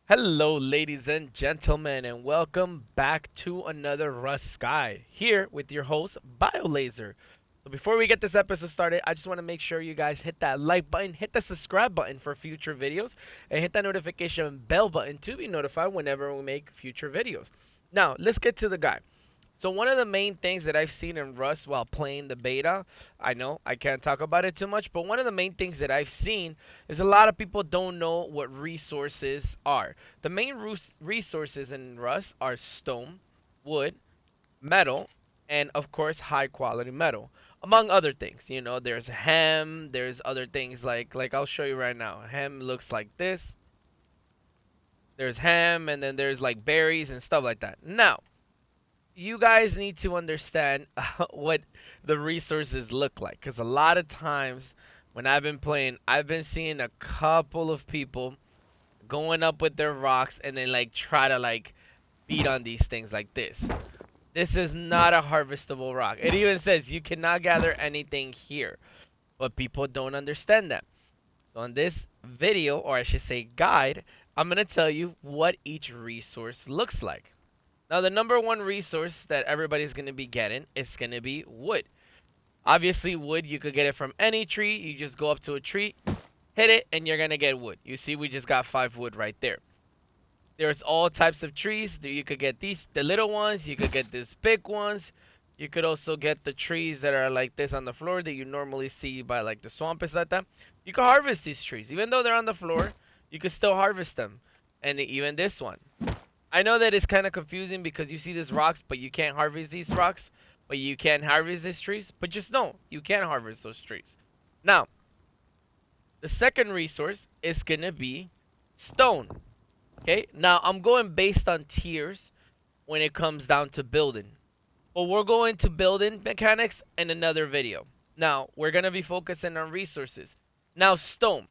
Hello, ladies and gentlemen, and welcome back to another Rust Guide here with your host, BioLazer. So, before we get this episode started, I just want to make sure you guys hit that like button, hit the subscribe button for future videos, and hit that notification bell button to be notified whenever we make future videos. Now, let's get to the guide. So one of the main things that I've seen in Rust while playing the beta, I know I can't talk about it too much, but one of the main things that I've seen is a lot of people don't know what resources are. The main resources in Rust are stone, wood, metal, and of course high quality metal. Among other things, there's hem, there's other things like I'll show you right now. Hem looks like this. There's hem and then there's like berries and stuff like that. Now, you guys need to understand what the resources look like, because a lot of times when I've been playing, I've been seeing a couple of people going up with their rocks and then like try to like beat on these things like this. This is not a harvestable rock. It even says you cannot gather anything here, but people don't understand that. So in this video, or I should say guide, I'm going to tell you what each resource looks like. Now, the number one resource that everybody's going to be getting is going to be wood. Obviously, wood, you could get it from any tree. You just go up to a tree, hit it, and you're going to get wood. You see, we just got 5 wood right there. There's all types of trees. You could get the little ones. You could get these big ones. You could also get the trees that are like this on the floor that you normally see by like the swamp and like that. You can harvest these trees. Even though they're on the floor, you can still harvest them. And even this one. I know that it's kind of confusing because you see these rocks, but you can't harvest these rocks. But you can harvest these trees. But just know, you can harvest those trees. Now, the second resource is going to be stone. Okay? Now, I'm going based on tiers when it comes down to building. But we're going to building mechanics in another video. Now, we're going to be focusing on resources. Now, stone.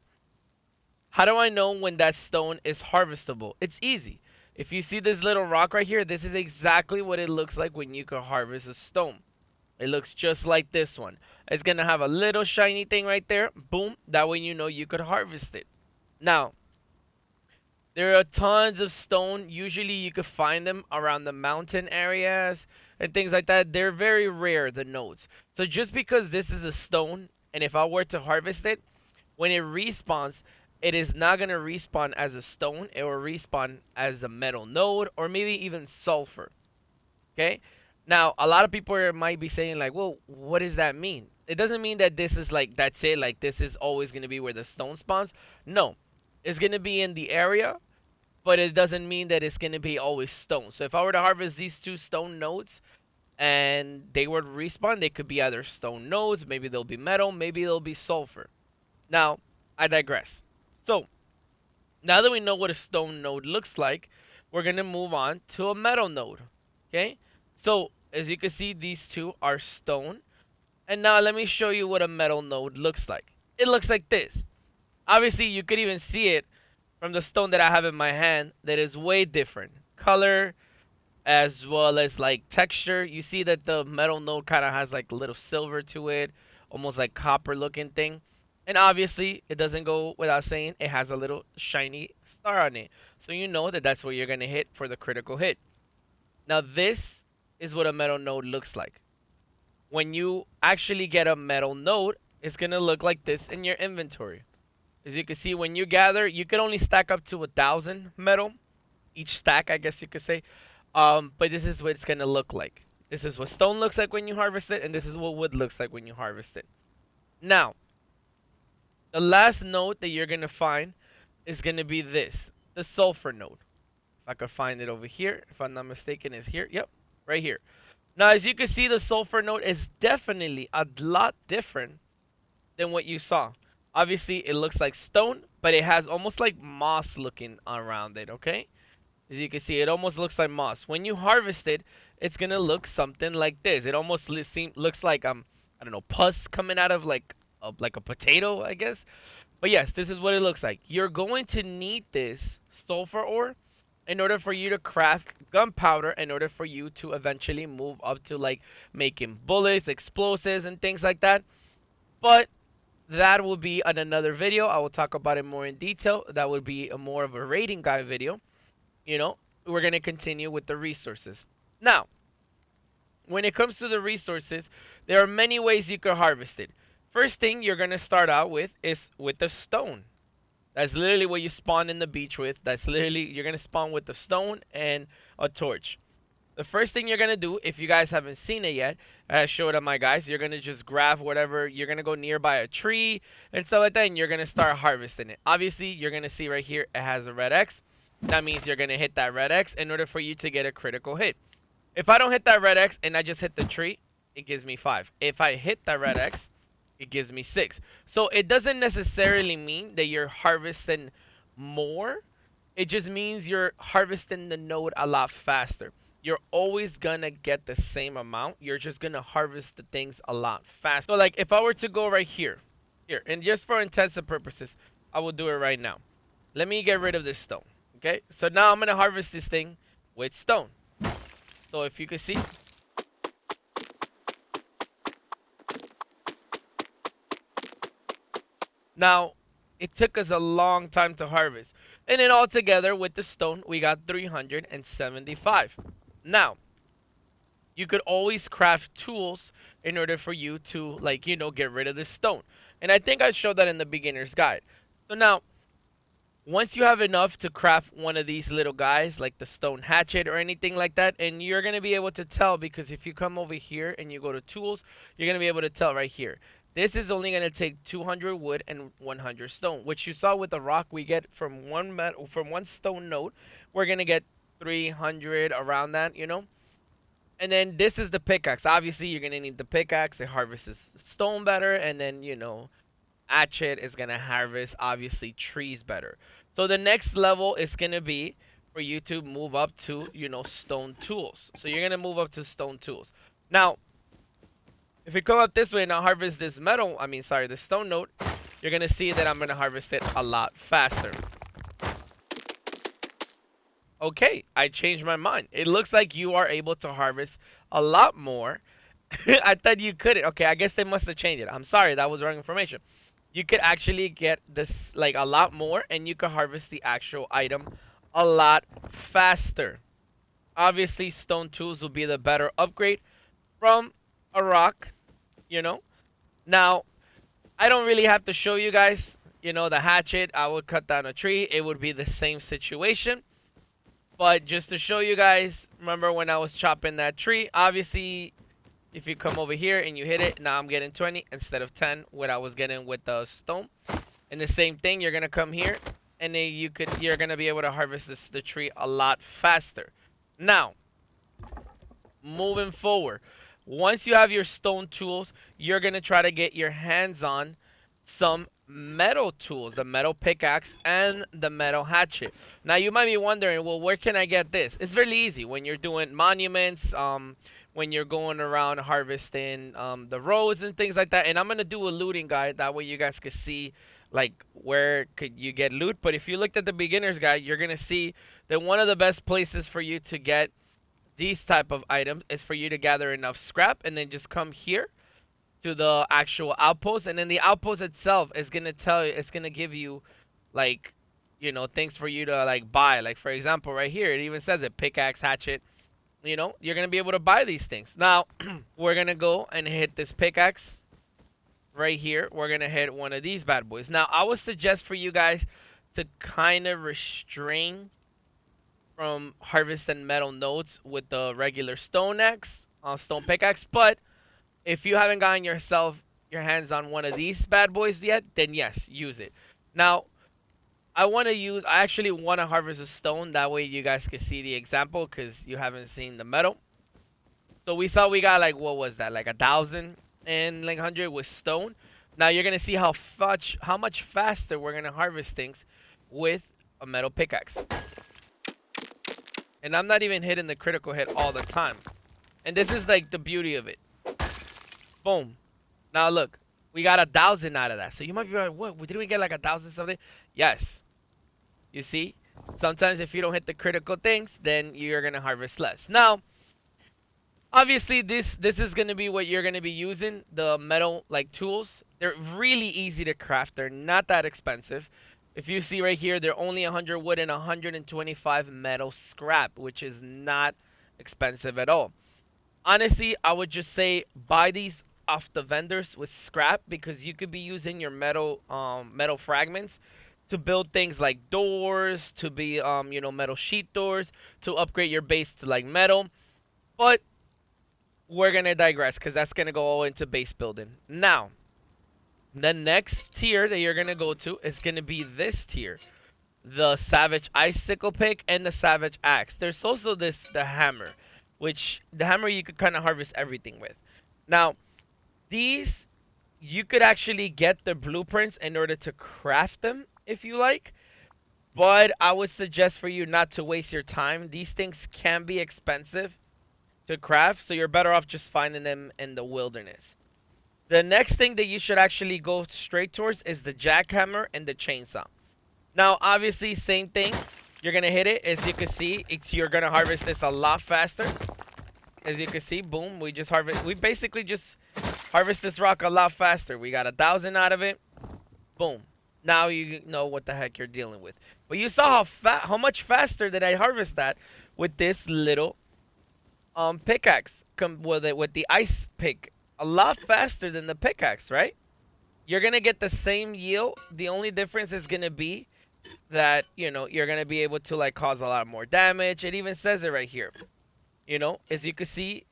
How do I know when that stone is harvestable? It's easy. If you see this little rock right here, this is exactly what it looks like when you can harvest a stone. It looks just like this one. It's going to have a little shiny thing right there. Boom. That way you know you could harvest it. Now, there are tons of stone. Usually you could find them around the mountain areas and things like that. They're very rare, the nodes. So just because this is a stone, and if I were to harvest it, when it respawns, it is not going to respawn as a stone. It will respawn as a metal node or maybe even sulfur. Okay? Now, a lot of people might be saying like, well, what does that mean? It doesn't mean that this is like, that's it. Like this is always going to be where the stone spawns. No. It's going to be in the area, but it doesn't mean that it's going to be always stone. So if I were to harvest these 2 stone nodes and they were to respawn, they could be either stone nodes, maybe they'll be metal, maybe they'll be sulfur. Now, I digress. So, now that we know what a stone node looks like, we're going to move on to a metal node. Okay? So, as you can see, these 2 are stone. And now let me show you what a metal node looks like. It looks like this. Obviously, you could even see it from the stone that I have in my hand that is way different. Color as well as like texture. You see that the metal node kind of has like a little silver to it, almost like copper looking thing. And obviously, it doesn't go without saying it has a little shiny star on it. So you know that that's where you're going to hit for the critical hit. Now this is what a metal node looks like. When you actually get a metal node, it's going to look like this in your inventory. As you can see, when you gather, you can only stack up to 1,000 metal. Each stack, I guess you could say. But this is what it's going to look like. This is what stone looks like when you harvest it, and this is what wood looks like when you harvest it. Now, the last node that you're going to find is going to be this, the sulfur node. If I could find it over here, if I'm not mistaken, it's here. Yep, right here. Now, as you can see, the sulfur node is definitely a lot different than what you saw. Obviously, it looks like stone, but it has almost like moss looking around it, okay? As you can see, it almost looks like moss. When you harvest it, it's going to look something like this. It almost looks like, I don't know, pus coming out of like a potato, I guess. But yes, this is what it looks like. You're going to need this sulfur ore in order for you to craft gunpowder, in order for you to eventually move up to like making bullets, explosives, and things like that. But that will be on another video. I will talk about it more in detail. That would be more of a rating guide video. you know, we're going to continue with the resources. Now, when it comes to the resources, there are many ways you could harvest it. First thing you're going to start out with is with the stone. That's literally what you spawn in the beach with. That's literally, you're going to spawn with the stone and a torch. The first thing you're going to do, if you guys haven't seen it yet, I showed it my guys, you're going to just grab whatever, you're going to go nearby a tree and stuff like that, and you're going to start harvesting it. Obviously, you're going to see right here, it has a red X. That means you're going to hit that red X in order for you to get a critical hit. If I don't hit that red X and I just hit the tree, it gives me 5. If I hit that red X, it gives me 6. So it doesn't necessarily mean that you're harvesting more. It just means you're harvesting the node a lot faster. You're always gonna get the same amount. You're just gonna harvest the things a lot faster. So like if I were to go right here, and just for intensive purposes, I will do it right now. Let me get rid of this stone. Okay, so now I'm gonna harvest this thing with stone. So if you can see, now it took us a long time to harvest. And then altogether with the stone, we got 375. Now, you could always craft tools in order for you to, like, you know, get rid of the stone. And I think I showed that in the beginner's guide. So now, once you have enough to craft one of these little guys, like the stone hatchet or anything like that, and you're going to be able to tell, because if you come over here and you go to tools, you're going to be able to tell right here. This is only going to take 200 wood and 100 stone, which you saw with the rock we get from one stone node. We're going to get 300 around that, you know. And then this is the pickaxe. Obviously, you're going to need the pickaxe. It harvests stone better, and then, you know, hatchet is going to harvest, obviously, trees better. So the next level is going to be for you to move up to, you know, stone tools. So you're going to move up to stone tools. Now, if we come up this way and I harvest this the stone node, you're going to see that I'm going to harvest it a lot faster. Okay, I changed my mind. It looks like you are able to harvest a lot more. I thought you couldn't. Okay, I guess they must have changed it. I'm sorry, that was wrong information. You could actually get this like a lot more, and you could harvest the actual item a lot faster. Obviously, stone tools will be the better upgrade from a rock, you know. Now, I don't really have to show you guys, you know, the hatchet. I would cut down a tree. It would be the same situation. But just to show you guys, remember when I was chopping that tree, obviously, if you come over here and you hit it, now I'm getting 20 instead of 10, what I was getting with the stone. And the same thing, you're gonna come here, and then you're gonna be able to harvest the tree a lot faster. Now, moving forward, once you have your stone tools, you're gonna try to get your hands on some metal tools, the metal pickaxe and the metal hatchet. Now you might be wondering, well, where can I get this? It's really easy. When you're doing monuments, when you're going around harvesting the roads and things like that. And I'm gonna do a looting guide, that way you guys can see like where could you get loot. But if you looked at the beginner's guide, you're gonna see that one of the best places for you to get these type of items is for you to gather enough scrap and then just come here to the actual outpost, and then the outpost itself is gonna tell you, it's gonna give you like, you know, things for you to like buy. Like for example, right here it even says it, pickaxe, hatchet. You know, you're gonna be able to buy these things. Now we're gonna go and hit this pickaxe right here. We're gonna hit one of these bad boys. Now I would suggest for you guys to kind of restrain from harvesting metal nodes with the regular stone pickaxe, but if you haven't gotten your hands on one of these bad boys yet, then yes, use it. Now, I actually want to harvest a stone. That way you guys can see the example, because you haven't seen the metal. So we saw we got like, what was that? Like 1,000 and like 100 with stone. Now you're going to see how much faster we're going to harvest things with a metal pickaxe. And I'm not even hitting the critical hit all the time. And this is like the beauty of it. Boom. Now look, we got 1,000 out of that. So you might be like, what? Didn't we get like 1,000 something? Yes. You see? Sometimes if you don't hit the critical things, then you're going to harvest less. Now, obviously this is going to be what you're going to be using, the metal like tools. They're really easy to craft. They're not that expensive. If you see right here, they're only 100 wood and 125 metal scrap, which is not expensive at all. Honestly, I would just say buy these off the vendors with scrap because you could be using your metal fragments to build things like doors, to be metal sheet doors, to upgrade your base to like metal. But we're gonna digress because that's gonna go all into base building. Now, the next tier that you're gonna go to is gonna be this tier. The Savage Icicle Pick and the Savage Axe. There's also the hammer, which the hammer you could kind of harvest everything with. Now, these you could actually get the blueprints in order to craft them if you like, but I would suggest for you not to waste your time. These things can be expensive to craft, so you're better off just finding them in the wilderness. The next thing that you should actually go straight towards is the jackhammer and the chainsaw. Now, obviously, same thing. You're going to hit it. As you can see, you're going to harvest this a lot faster. As you can see, boom, we basically just harvest this rock a lot faster. We got 1,000 out of it. Boom. Now you know what the heck you're dealing with. But you saw how much faster did I harvest that with this little pickaxe with the ice pick. A lot faster than the pickaxe, right? You're going to get the same yield. The only difference is going to be that, you're going to be able to, like, cause a lot more damage. It even says it right here. As you can see,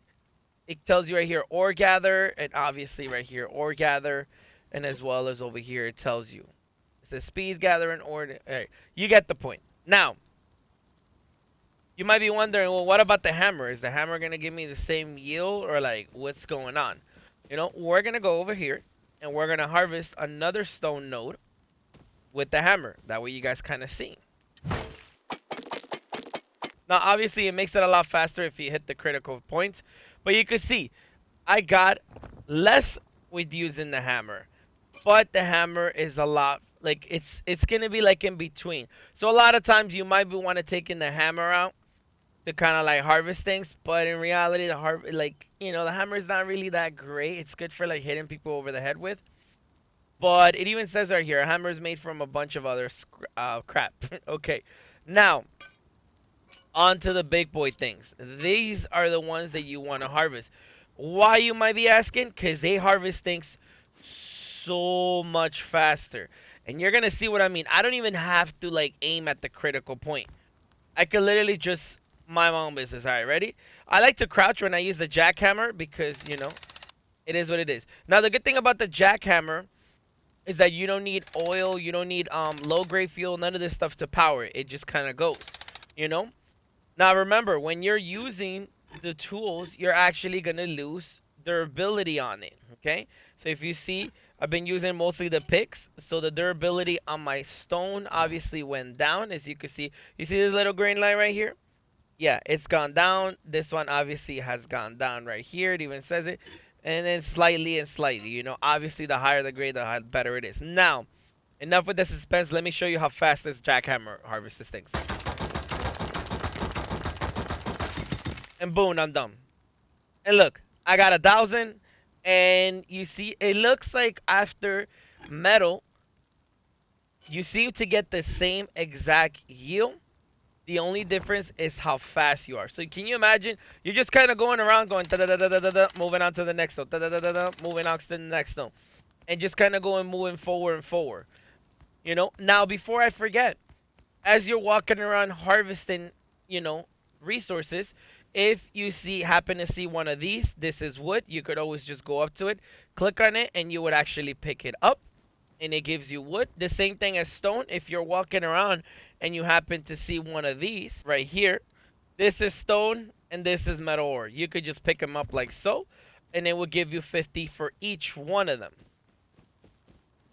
it tells you right here, ore gather, and obviously right here, ore gather, and as well as over here, it tells you. It says speed gather and ore. Right, you get the point. Now, you might be wondering, well, what about the hammer? Is the hammer going to give me the same yield, or, like, what's going on? We're going to go over here, and we're going to harvest another stone node with the hammer. That way you guys kind of see. Now, obviously, it makes it a lot faster if you hit the critical points. But you can see, I got less with using the hammer. But the hammer is a lot, like, it's going to be, like, in between. So, a lot of times, you might want to taking the hammer out to kind of, like, harvest things. But in reality, the hammer is not really that great. It's good for, like, hitting people over the head with. But it even says right here, a hammer is made from a bunch of other crap. Okay, now, on to the big boy things. These are the ones that you want to harvest. Why, you might be asking? Because they harvest things so much faster. And you're going to see what I mean. I don't even have to, like, aim at the critical point. I could literally just mind my own business. All right, ready? I like to crouch when I use the jackhammer because, it is what it is. Now, the good thing about the jackhammer is that you don't need oil, you don't need low-grade fuel, none of this stuff to power it. It just kind of goes, Now, remember, when you're using the tools, you're actually going to lose durability on it, okay? So if you see, I've been using mostly the picks, so the durability on my stone obviously went down, as you can see. You see this little green line right here? Yeah, it's gone down. This one obviously has gone down right here. It even says it. And then slightly and slightly, Obviously, the higher the grade, the better it is. Now, enough with the suspense. Let me show you how fast this jackhammer harvests things. And boom, I'm done. And look, I got 1,000. And you see, it looks like after metal, you seem to get the same exact yield. The only difference is how fast you are. So can you imagine? You're just kind of going around, going da da da da da da, moving on to the next one, da da da da da, moving on to the next one, and just kind of moving forward and forward. Now, before I forget, as you're walking around harvesting, resources, if you happen to see one of these, this is wood. You could always just go up to it, click on it, and you would actually pick it up. And it gives you wood. The same thing as stone. If you're walking around and you happen to see one of these right here, this is stone and this is metal ore. You could just pick them up like so, and it will give you 50 for each one of them.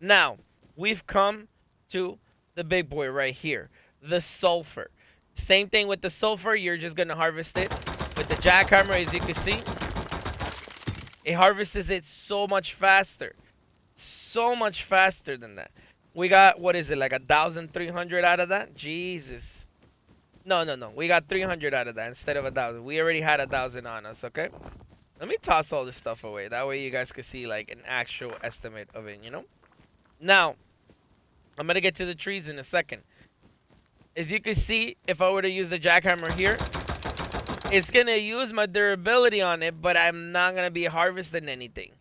Now, we've come to the big boy right here, the sulfur. Same thing with the sulfur. You're just going to harvest it with the jackhammer, as you can see. It harvests it so much faster. So much faster than that. We got, what is it, like 1,300 out of that? Jesus. No. We got 300 out of that instead of 1,000. We already had 1,000 on us, okay? Let me toss all this stuff away. That way you guys can see, like, an actual estimate of it, Now, I'm gonna get to the trees in a second. As you can see, if I were to use the jackhammer here, it's gonna use my durability on it, but I'm not gonna be harvesting anything.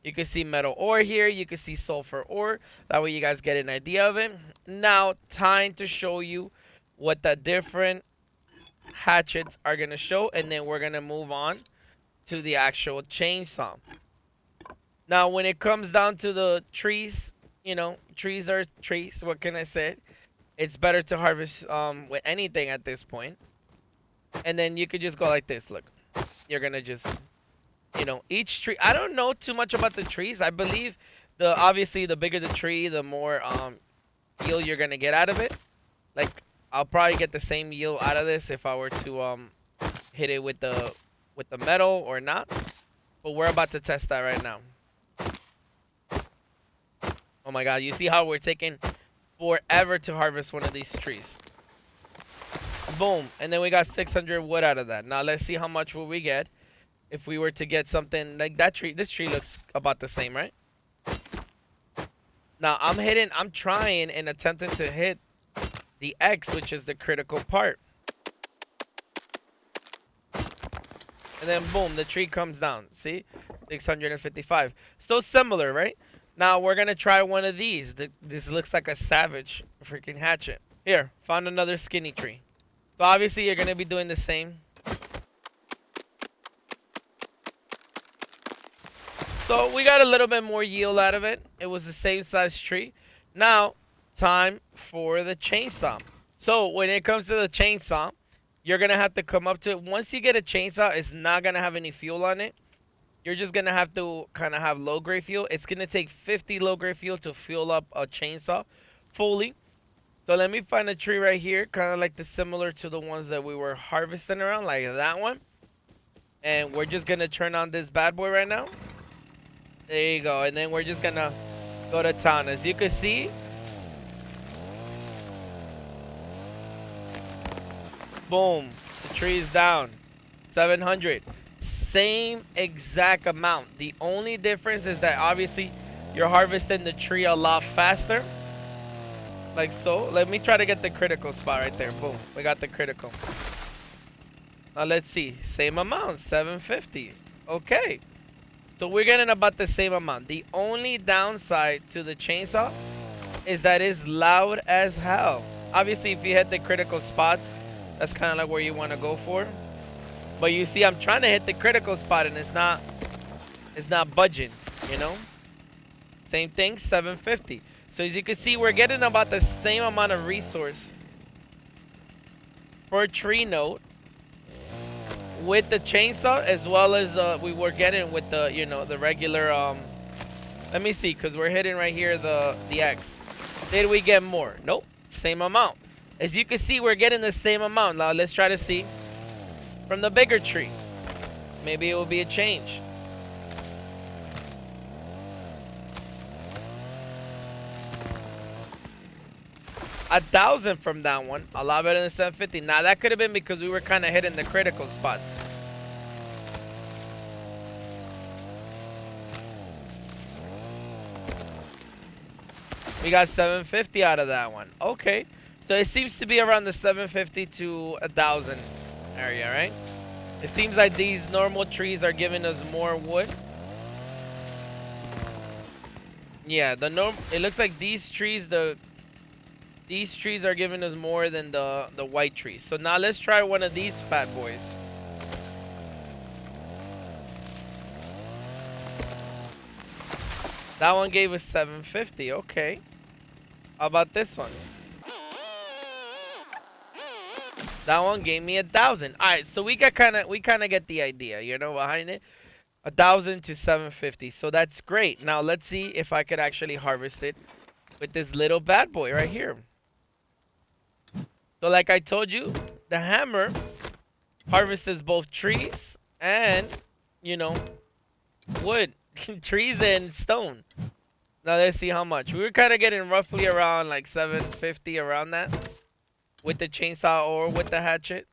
You can see metal ore here. You can see sulfur ore. That way you guys get an idea of it. Now, time to show you what the different hatchets are gonna show, and then we're gonna move on to the actual chainsaw. Now, when it comes down to the trees, you know, trees are trees. What can I say? It's better to harvest with anything at this point. And then you could just go like this. Look, you're gonna just, you know, each tree. I don't know too much about the trees. I believe obviously the bigger the tree, the more yield you're gonna get out of it. Like, I'll probably get the same yield out of this if I were to hit it with the metal or not. But we're about to test that right now. Oh my god, you see how we're taking forever to harvest one of these trees. Boom, and then we got 600 wood out of that. Now let's see how much will we get if we were to get something like that tree. This tree looks about the same, right? Now I'm trying and attempting to hit the X, which is the critical part. And then boom, the tree comes down. See? 655. So similar, right? Now we're gonna try one of these. This looks like a savage freaking hatchet. Here, found another skinny tree. So obviously you're gonna be doing the same. So we got a little bit more yield out of it. It was the same size tree. Now, time for the chainsaw. So when it comes to the chainsaw, you're gonna have to come up to it. Once you get a chainsaw, it's not gonna have any fuel on it. You're just gonna have to kind of have low grade fuel. It's gonna take 50 low grade fuel to fuel up a chainsaw fully. So let me find a tree right here, kind of like similar to the ones that we were harvesting around, like that one. And we're just gonna turn on this bad boy right now. There you go. And then we're just gonna go to town. As you can see, boom, the tree is down. 700. Same exact amount. The only difference is that obviously you're harvesting the tree a lot faster. Like so. Let me try to get the critical spot right there. Boom. We got the critical. Now let's see. Same amount. 750. Okay. So we're getting about the same amount. The only downside to the chainsaw is that it's loud as hell. Obviously, if you hit the critical spots, that's kind of like where you want to go for. But you see, I'm trying to hit the critical spot and it's not budging, you know? Same thing, 750. So as you can see, we're getting about the same amount of resource for a tree node with the chainsaw, as well as we were getting with the, you know, the regular, let me see, because we're hitting right here the X. Did we get more? Nope, same amount. As you can see, we're getting the same amount. Now let's try to see from the bigger tree. Maybe it will be a change. A 1,000 from that one. A lot better than 750. Now that could have been because we were kind of hitting the critical spots. We got 750 out of that one. Okay. So it seems to be around the 750 to 1,000 area, right? It seems like these normal trees are giving us more wood. Yeah, it looks like these trees are giving us more than the white trees. So now let's try one of these fat boys. That one gave us 750. Okay. How about this one? That one gave me 1,000. All right, so we kind of get the idea, you know, behind it. 1,000 to 750. So that's great. Now let's see if I could actually harvest it with this little bad boy right here. So like I told you, the hammer harvests both trees and, you know, wood. Trees and stone. Now let's see how much. We were kind of getting roughly around like 750, around that, with the chainsaw or with the hatchet.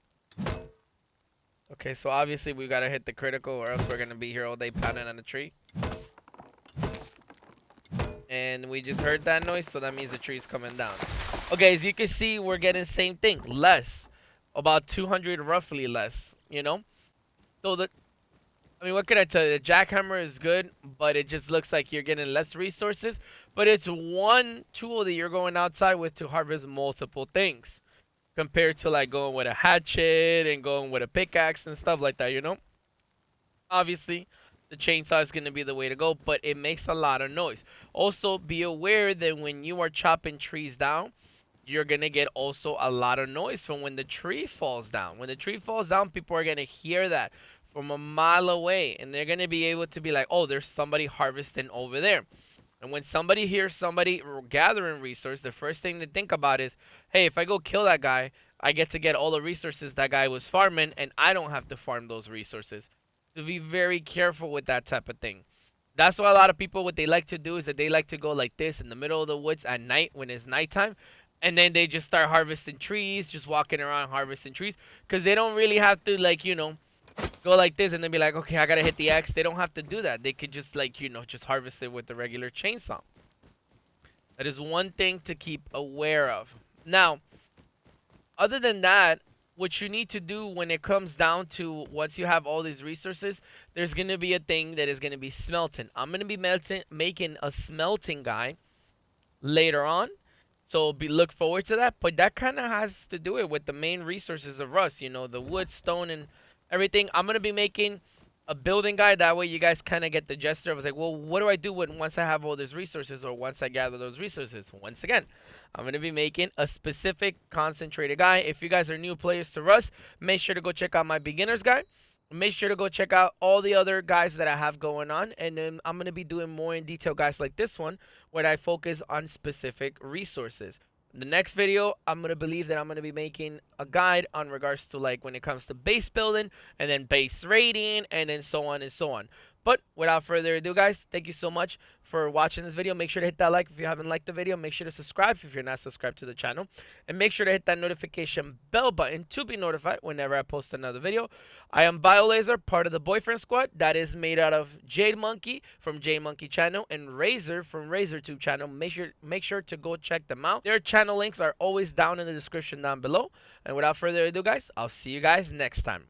Okay, so obviously we gotta hit the critical or else we're gonna be here all day pounding on the tree. And we just heard that noise, so that means the tree's coming down. Okay, as you can see, we're getting same thing, less, about 200 roughly less, you know. So I mean, what can I tell you? The jackhammer is good, but it just looks like you're getting less resources. But it's one tool that you're going outside with to harvest multiple things, compared to like going with a hatchet and going with a pickaxe and stuff like that, you know. Obviously, the chainsaw is going to be the way to go, but it makes a lot of noise. Also, be aware that when you are chopping trees down, you're going to get also a lot of noise from when the tree falls down. When the tree falls down, people are going to hear that from a mile away, and they're going to be able to be like, oh, there's somebody harvesting over there. And when somebody hears somebody gathering resource, the first thing to think about is, hey, if I go kill that guy, I get to get all the resources that guy was farming, and I don't have to farm those resources. To be very careful with that type of thing. That's why a lot of people, what they like to do is that they like to go like this in the middle of the woods at night when it's nighttime, and then they just start harvesting trees, just walking around harvesting trees, because they don't really have to, like, you know, go like this and then be like, okay, I gotta hit the X. They don't have to do that. They could just, like, you know, just harvest it with the regular chainsaw. That is one thing to keep aware of. Now, other than that, what you need to do when it comes down to once you have all these resources, there's gonna be a thing that is gonna be smelting. I'm gonna be making a smelting guy later on, so look forward to that. But that kind of has to do it with the main resources of Rust. You know, the wood, stone, and everything. I'm gonna be making a building guide. That way, you guys kind of get the gesture. I was like, well, what do I do when once I have all these resources, or once I gather those resources? Once again, I'm gonna be making a specific concentrated guide. If you guys are new players to Rust, make sure to go check out my beginner's guide. Make sure to go check out all the other guys that I have going on, and then I'm gonna be doing more in detail guys like this one, where I focus on specific resources. The next video, I'm gonna believe that I'm gonna be making a guide on regards to like when it comes to base building, and then base rating, and then so on and so on. But without further ado, guys, thank you so much for watching this video. Make sure to hit that like if you haven't liked the video. Make sure to subscribe if you're not subscribed to the channel, and make sure to hit that notification bell button to be notified whenever I post another video. I am BioLazer, part of the Boyfriend Squad. That is made out of Jade Monkey from Jade Monkey channel and Razor from RazorTube channel. Make sure to go check them out. Their channel links are always down in the description down below. And without further ado, guys, I'll see you guys next time.